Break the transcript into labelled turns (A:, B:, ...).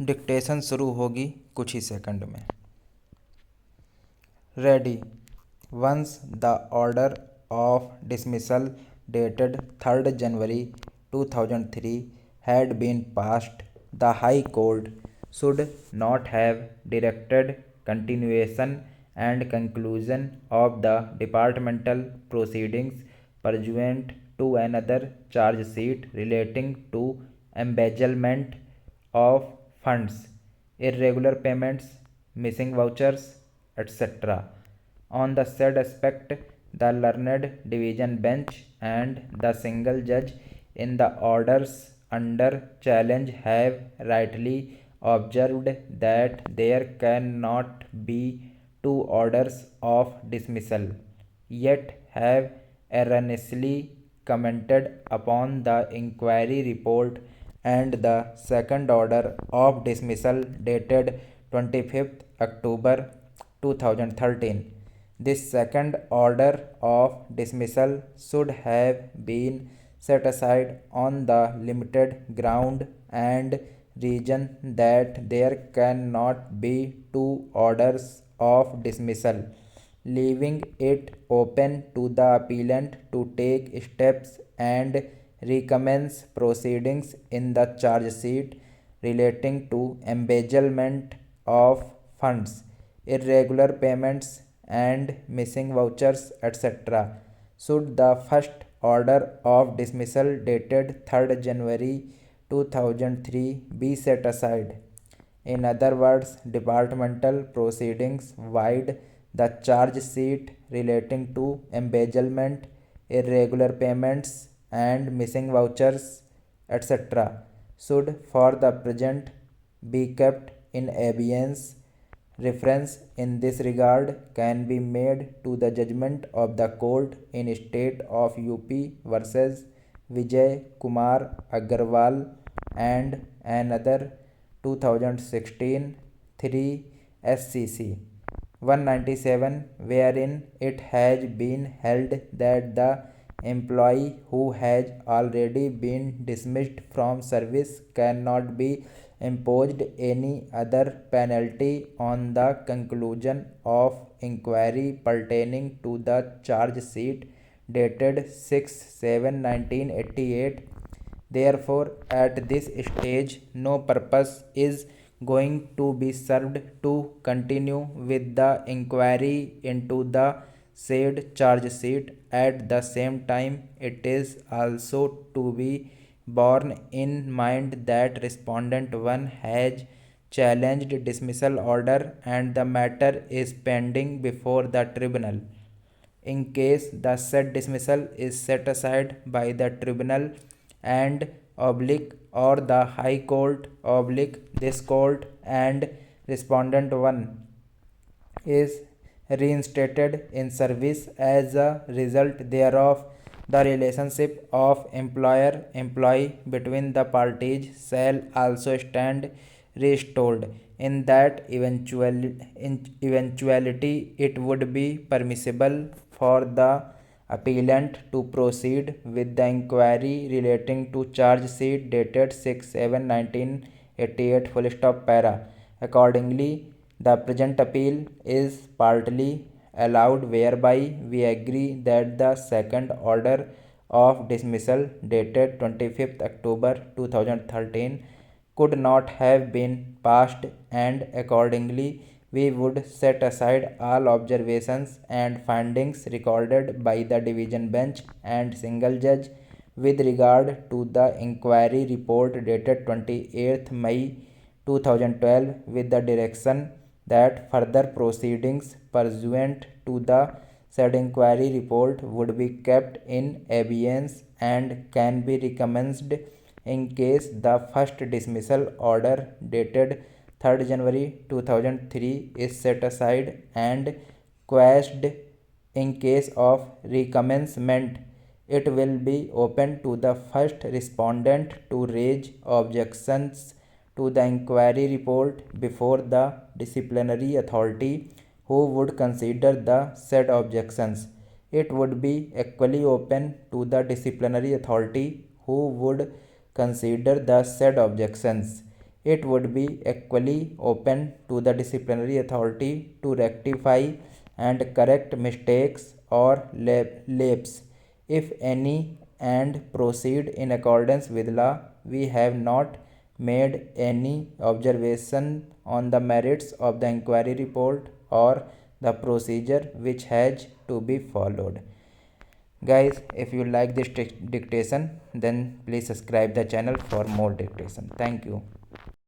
A: Dictation शुरू होगी कुछ ही सेकंड में। Ready. Once the order of dismissal dated 3rd January 2003 had been passed, the High Court should not have directed continuation and conclusion of the departmental proceedings pursuant to another charge sheet relating to embezzlement of funds, irregular payments, missing vouchers, etc. On the said aspect, the learned division bench and the single judge in the orders under challenge have rightly observed that there cannot be two orders of dismissal, yet have erroneously commented upon the inquiry report and the second order of dismissal dated 25th October 2013. This second order of dismissal should have been set aside on the limited ground and reason that there cannot be two orders of dismissal, leaving it open to the appellant to take steps and recommence proceedings in the charge sheet relating to embezzlement of funds, irregular payments, and missing vouchers, etc. Should the first order of dismissal dated 3rd January 2003 be set aside. In other words, departmental proceedings wide the charge sheet relating to embezzlement, irregular payments, and missing vouchers, etc. should for the present be kept in abeyance. Reference in this regard can be made to the judgment of the court in state of UP versus Vijay Kumar Agarwal and another 2016 3 SCC 197, wherein it has been held that the employee who has already been dismissed from service cannot be imposed any other penalty on the conclusion of inquiry pertaining to the charge sheet dated 6/7/1988. Therefore, at this stage, no purpose is going to be served to continue with the inquiry into the said charge sheet. At the same time, it is also to be borne in mind that respondent 1 has challenged dismissal order and the matter is pending before the tribunal. In case the said dismissal is set aside by the tribunal and oblique or the High Court oblique this court and respondent 1 is reinstated in service as a result thereof, the relationship of employer-employee between the parties shall also stand restored. In that eventuality, it would be permissible for the appellant to proceed with the inquiry relating to charge sheet dated 6/7/1988 full stop para. Accordingly, the present appeal is partly allowed, whereby we agree that the second order of dismissal dated 25th October 2013 could not have been passed, and accordingly we would set aside all observations and findings recorded by the division bench and single judge with regard to the inquiry report dated 28th May 2012, with the direction that further proceedings pursuant to the said inquiry report would be kept in abeyance and can be recommenced in case the first dismissal order dated 3rd January 2003 is set aside, and quashed. In case of recommencement, it will be open to the first respondent to raise objections to the inquiry report before the disciplinary authority, who would consider the said objections. It would be equally open to the disciplinary authority, who would consider the said objections. it would be equally open to the disciplinary authority to rectify and correct mistakes or lapses, if any, and proceed in accordance with law. We have not made any observation on the merits of the inquiry report or the procedure which has to be followed. Guys, if you like this dictation, then please subscribe the channel for more dictation. Thank you.